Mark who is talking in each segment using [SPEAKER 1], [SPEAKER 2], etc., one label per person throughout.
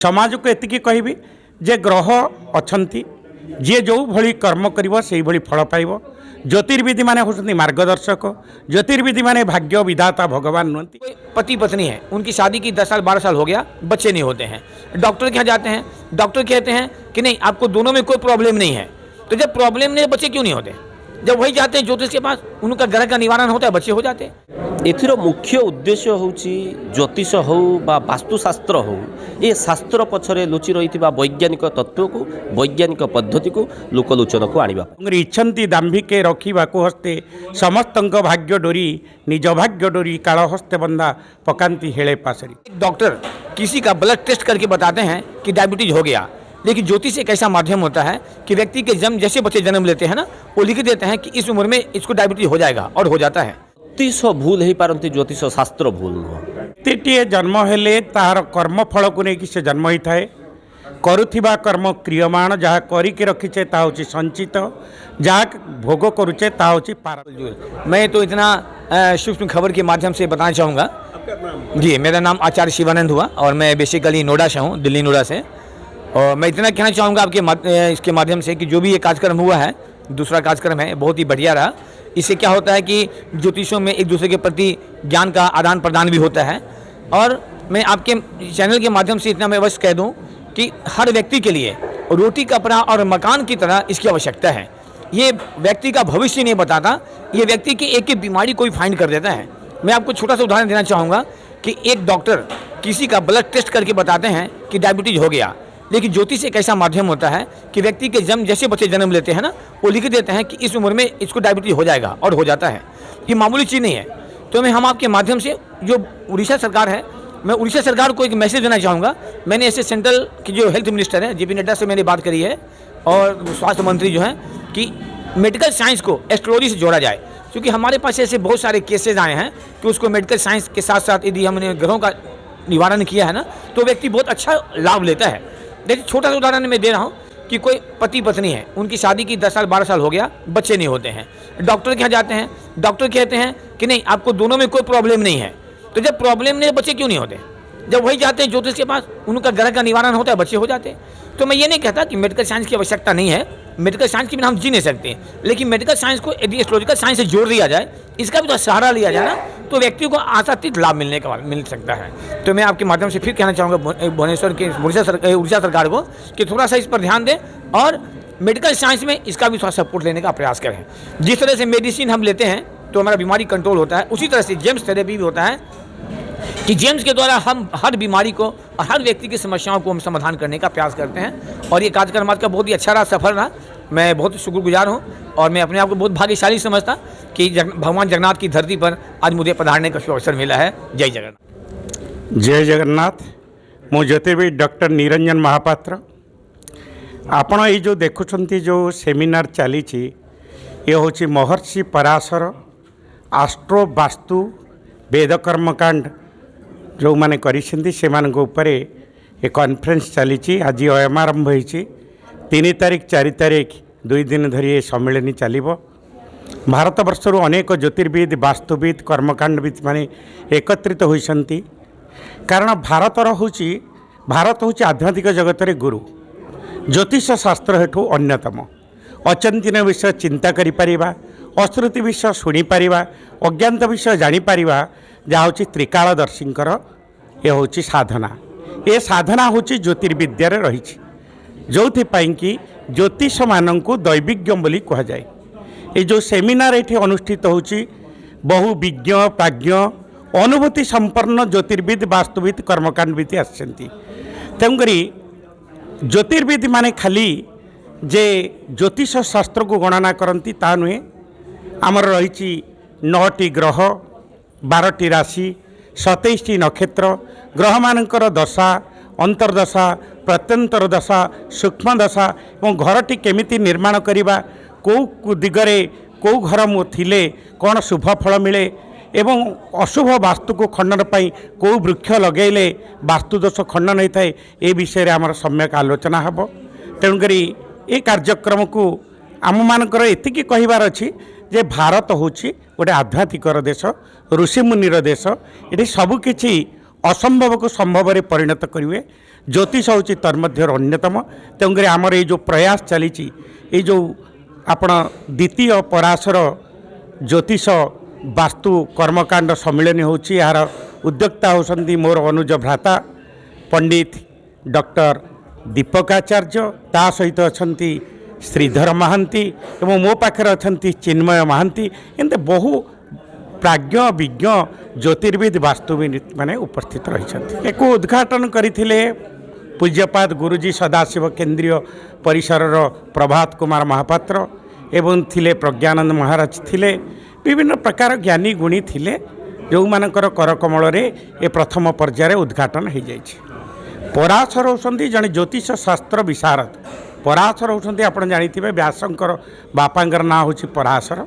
[SPEAKER 1] समाज को एतिकी कहबी जे ग्रह अछंती जी जो भली कर्म करिवो सेही भली फल पाइबो। ज्योतिर्विधि माने होती मार्गदर्शक, ज्योतिर्विधि माने भाग्य विधाता भगवान नुहंती।
[SPEAKER 2] पति पत्नी है, उनकी शादी की 10 साल 12 साल हो गया, बच्चे नहीं होते हैं। डॉक्टर के यहाँ जाते हैं, डॉक्टर कहते हैं कि नहीं आपको दोनों में कोई प्रॉब्लम नहीं है। तो जब प्रॉब्लम नहीं है बच्चे क्यों नहीं होते? जब वही जाते हैं ज्योतिष के पास, उनका ग्रह का निवारण होता है, बच्चे हो जाते हैं।
[SPEAKER 3] एथिर मुख्य उद्देश्य होची ज्योतिष हो बा वास्तुशास्त्र हो, ये शास्त्र पछरे लुचि रही वैज्ञानिक तत्व को, वैज्ञानिक पद्धति को लोकलोचन को आनिबा।
[SPEAKER 1] इच्छन्ति दाम्भिके रखिबा को हस्ते समस्तंक भाग्य डोरी, निज भाग्य डोरी काल हस्ते बंदा पकांती हेले पासरी।
[SPEAKER 2] डॉक्टर किसी का ब्लड टेस्ट करके बताते हैं कि डायबिटीज हो गया, लेकिन ज्योतिष एक ऐसा माध्यम होता है कि व्यक्ति के जैसे बच्चे जन्म लेते हैं ना, वो लिख देते हैं कि इस उम्र में इसको डायबिटीज हो जाएगा, और हो जाता है।
[SPEAKER 3] ज्योतिष भूल हो पारती, ज्योतिष शास्त्र भूल नुह।
[SPEAKER 1] व्यक्तिटीए जन्म हेले तार कर्म फल को लेकिन से जन्म होता है। करुथिबा कर्म क्रियमाण, जहाँ करिके रखीचे ता होची संचित, जहाँ भोग करुचे ता होची पार।
[SPEAKER 2] मैं तो इतना सूक्ष्म खबर के माध्यम से बताना चाहूँगा। जी, मेरा नाम आचार्य शिवानंद हुआ और मैं बेसिकली नोएडा से हूँ, दिल्ली नोएडा से। और मैं इतना कहना चाहूँगा आपके इसके माध्यम से कि जो भी ये कार्यक्रम हुआ है, दूसरा कार्यक्रम है, बहुत ही बढ़िया रहा। इससे क्या होता है कि ज्योतिषों में एक दूसरे के प्रति ज्ञान का आदान प्रदान भी होता है। और मैं आपके चैनल के माध्यम से इतना मैं बस कह दूं कि हर व्यक्ति के लिए रोटी कपड़ा और मकान की तरह इसकी आवश्यकता है। ये व्यक्ति का भविष्य नहीं बताता, ये व्यक्ति की एक बीमारी कोई फाइंड कर देता है। मैं आपको छोटा सा उदाहरण देना चाहूँगा कि एक डॉक्टर किसी का ब्लड टेस्ट करके बताते हैं कि डायबिटीज हो गया, लेकिन ज्योतिष एक ऐसा माध्यम होता है कि व्यक्ति के जैसे बच्चे जन्म लेते हैं ना, वो लिख देते हैं कि इस उम्र में इसको डायबिटीज हो जाएगा, और हो जाता है। ये मामूली चीज़ नहीं है। तो हम आपके माध्यम से जो उड़ीसा सरकार है, मैं उड़ीसा सरकार को एक मैसेज देना चाहूँगा। मैंने ऐसे सेंट्रल की जो हेल्थ मिनिस्टर है JP नड्डा से मैंने बात करी है, और स्वास्थ्य मंत्री जो हैं, कि मेडिकल साइंस को एस्ट्रोलॉजी से जोड़ा जाए। क्योंकि हमारे पास ऐसे बहुत सारे केसेज आए हैं कि उसको मेडिकल साइंस के साथ साथ यदि हमने ग्रहों का निवारण किया है ना, तो व्यक्ति बहुत अच्छा लाभ लेता है। देखिए, छोटा सा उदाहरण मैं दे रहा हूँ कि कोई पति पत्नी है, उनकी शादी की 10 साल 12 साल हो गया, बच्चे नहीं होते हैं। डॉक्टर के यहाँ जाते हैं, डॉक्टर कहते हैं कि नहीं आपको दोनों में कोई प्रॉब्लम नहीं है। तो जब प्रॉब्लम नहीं है बच्चे क्यों नहीं होते? जब वही जाते हैं ज्योतिष के पास, उनका ग्रह का निवारण होता है, बच्चे हो जाते हैं। तो मैं ये नहीं कहता कि मेडिकल साइंस की आवश्यकता नहीं है, मेडिकल साइंस के बिना हम जी नहीं सकते, लेकिन मेडिकल साइंस को यदि एस्ट्रोलॉजिकल साइंस से जोड़ दिया जाए, इसका भी तो सहारा लिया जाए ना, तो व्यक्ति को आशातीत लाभ मिल सकता है। तो मैं आपके माध्यम से फिर कहना चाहूँगा भुवनेश्वर के उड़ीसा सरकार को कि थोड़ा सा इस पर ध्यान दें और मेडिकल साइंस में इसका भी थोड़ा सपोर्ट लेने का प्रयास करें। जिस तरह से मेडिसिन हम लेते हैं तो हमारा बीमारी कंट्रोल होता है, उसी तरह से जेम्स थेरेपी भी होता है कि जेम्स के द्वारा हम हर बीमारी को और हर व्यक्ति की समस्याओं को हम समाधान करने का प्रयास करते हैं। और ये कार्यक्रम आज का बहुत ही अच्छा रहा, सफल रहा। मैं बहुत शुक्रगुजार हूँ और मैं अपने आप को बहुत भाग्यशाली समझता कि भगवान जगन्नाथ की धरती पर आज मुझे पधारने का अवसर मिला है। जय जगन्नाथ।
[SPEAKER 1] जय जगन्नाथ। मु ज्योतिर्विद डॉक्टर निरंजन महापात्र। आपण ये जो देखुंत जो सेमिनार चली ये हूँ महर्षि पराशर आस्ट्रो वास्तु वेद कर्मकांड जो मैंने करें एक कॉन्फ्रेंस चली। आज आरंभ होती 3 तारीख 4 तारीख 2 दिन धरी ये सम्मेलन चलो। भारत वर्षर अनेक ज्योतिर्विद वास्तुविद कर्मकांडविद माने एकत्रित होती। कारण भारत हूँ आध्यात्मिक जगत गुरु। ज्योतिष शास्त्र हेठू अन्यतम। अचिंतन विषय चिंता करिपारिबा, अश्रुति विषय शुणिपार, अज्ञात विषय जानीपर, जहाँ हूँ त्रिकालदर्शींकर ये हूँ साधना। ये साधना हूँ ज्योतिर्विद्यार रही, जो कि ज्योतिष मानू दैविज्ञ बोली कहुए। ये जो सेमिनार ये अनुष्ठित होची बहु विज्ञ प्राज्ञ अनुभूति संपन्न ज्योतिर्विद वास्तुविद कर्मकांडविद आसछन्ति। तेणुकरी ज्योतिर्विद माने खाली जे ज्योतिष शास्त्र को गणना करती ता नुहे। आमर रही 9टी ग्रह, 12टी राशि, 27टी नक्षत्र, ग्रह मानकर दशा, अंतर्दशा, प्रत्यंतर दशा, सूक्ष्म दशा और घरटी केमिति निर्माण करिबा, को दिगरे को घर थिले कौन शुभ फल मिले एवं अशुभ वास्तु को खंडन पाई को वृक्ष लगेले वास्तुदोष खंडन होता है। ये विषय में आमर सम्यक आलोचना हम। तेणुकरी ये कार्यक्रम को आम मानकर एतिकी कहिबार अछि जे भारत होछि गोटे आध्यात्मिकर देश, ऋषिमुनिर देश। ये सबकिछि असंभव को संभव में परिणत करेंगे। ज्योतिष हूँ तन्मध्य अन्यतम। तेणुकर आमर ये जो प्रयास चली ये जो आपण द्वितीय पराशर ज्योतिष वास्तु कर्मकांड सम्मिलन होची यार उद्योक्ता होती मोर अनुज भ्राता पंडित डॉक्टर दीपकाचार्य ता सहित अच्छा श्रीधर महांती एवं मो पाखे अच्छा चिन्मय महांती एमती बहु प्राज्ञ विज्ञ ज्योतिर्विद वास्तुविद माने उपस्थित रही एक उद्घाटन करते पूज्यपाद गुरुजी सदाशिव केंद्रीय परिसर प्रभात कुमार महापात्र एवं थिले प्रज्ञानंद महाराज थिले विभिन्न प्रकार ज्ञानी गुणी थिले जो मानकर करकमल ए प्रथम पर्यायर उद्घाटन हो जाइए। पराशर होती जड़े ज्योतिष शास्त्र विशारद पराशर होती आप जानी व्यासंकर बापांकर नाँ हूँ पराशर।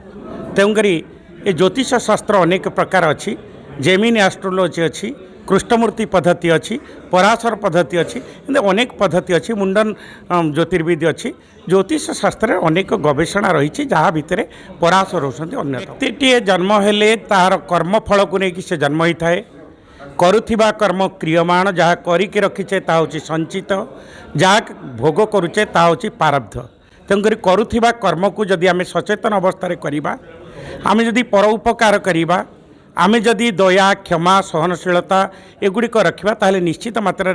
[SPEAKER 1] तेणुक ये ज्योतिष शास्त्र अनेक प्रकार अच्छी जेमिनी एस्ट्रोलोजी अच्छी कृष्णमूर्ति पद्धति अच्छी पराशर पद्धति अच्छी अनेक पद्धति अच्छी मुंडन ज्योतिर्विद्य अच्छी ज्योतिष शास्त्र अनेक गवेषणा रही जहाँ भितर पराशर होती अन्य व्यक्तिटे जन्म हेले तार कर्मफल को लेकिन से जन्म होता है करुथिबा कर्म क्रियमाण जहाँ करिके रखीचे ता होची संचित जहाँ भोग करुचे ता होची प्रारब्ध। तेणुक करुथिबा कर्म को जदि आमे सचेतन अवस्था करिबा आमे जदि पर उपकार करिबा आमे जदि दया क्षमा सहनशीलता एगुड़िक रखा ताहले निश्चित मात्रा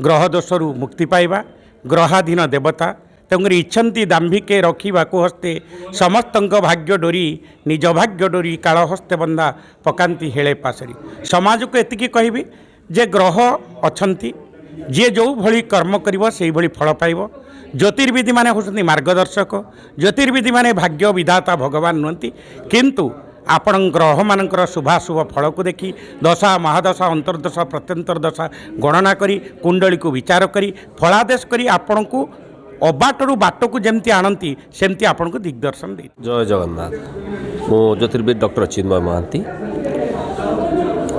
[SPEAKER 1] ग्रह दोषरू मुक्ति पाइबा ग्रहाधीन देवता तेणुकर इच्छन्ति दाम्भिके रखा हस्ते समस्त भाग्य डोरी निज भाग्य डोरी काल हस्ते बंदा पकांती हेले पासरी। समाज को एतिकी कहबी जे ग्रह अच्छन्ति जे जो भली कर्म करिवो सेही भली फल पाइबो। ज्योतिर्विधि माने होसंती मार्गदर्शक ज्योतिर्विधि माने भाग्य विधाता भगवान नुहंती किंतु आपण ग्रह मानकर शुभाशुभ फल को देखी दशा महादशा अंतर्दशा प्रत्यंतर दशा गणना करी कुंडली को विचार करी फलादेश करी आपण को अबाटरू बाट को जमती आणती सेमती आपण को दिग्दर्शन दे।
[SPEAKER 3] जय जगन्नाथ मो ज्योतिर्विद डॉक्टर चिन्मय महांती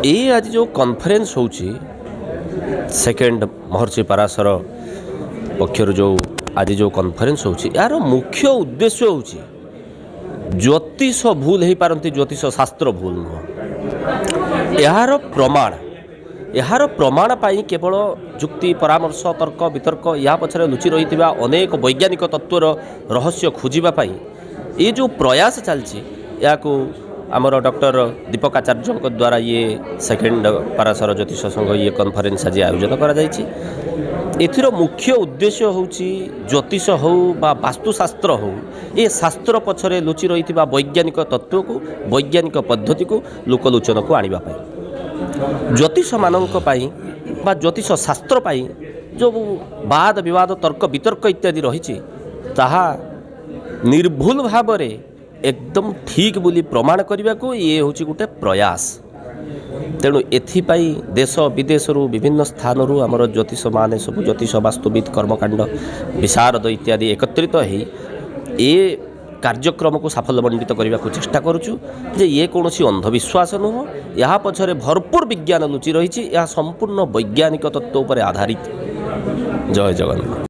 [SPEAKER 3] ये आज जो कॉन्फ्रेंस होची सेकेंड महर्षि पराशर पक्षर जो आज जो कॉन्फ्रेंस होची यार मुख्य उद्देश्य होची ज्योतिष भूल हो पारती ज्योतिष शास्त्र भूल नुह यार प्रमाण पाई केवल जुक्ति परामर्श तर्क वितर्क या पछरे लुचि रही अनेक वैज्ञानिक तत्वर रहस्य खोजापी ये जो प्रयास चलती या आमर डॉक्टर दीपकाचार्य द्वारा ये सेकेंड पराशर ज्योतिष संघ ये कॉन्फ्रेंस आज आयोजन कर मुख्य उद्देश्य होची ज्योतिष हो बा वास्तुशास्त्र हो ये शास्त्र पछरे लुचि रही वैज्ञानिक तत्व को वैज्ञानिक पद्धति को लोकलोचन को आनिबा पाई ज्योतिष मानक पाई बा ज्योतिष शास्त्र पाई जो वाद विवाद तर्क वितर्क इत्यादि रही ताहा निर्भुल भाव रे एकदम ठीक बोली प्रमाण करने को ये हूँ गोटे प्रयास। तेणु एथिपाई देश विदेश विभिन्न स्थान आमर ज्योतिष माने सब ज्योतिष वास्तुविद कर्मकांड विशारद इत्यादि एकत्रित हो ये कार्यक्रम को साफल्यमंडित करने को चेष्टा करुचु जे ये कौन अंधविश्वास नुह या पछरे भरपूर विज्ञान लुचि रही संपूर्ण वैज्ञानिक तत्व पर आधारित। जय जगन्नाथ।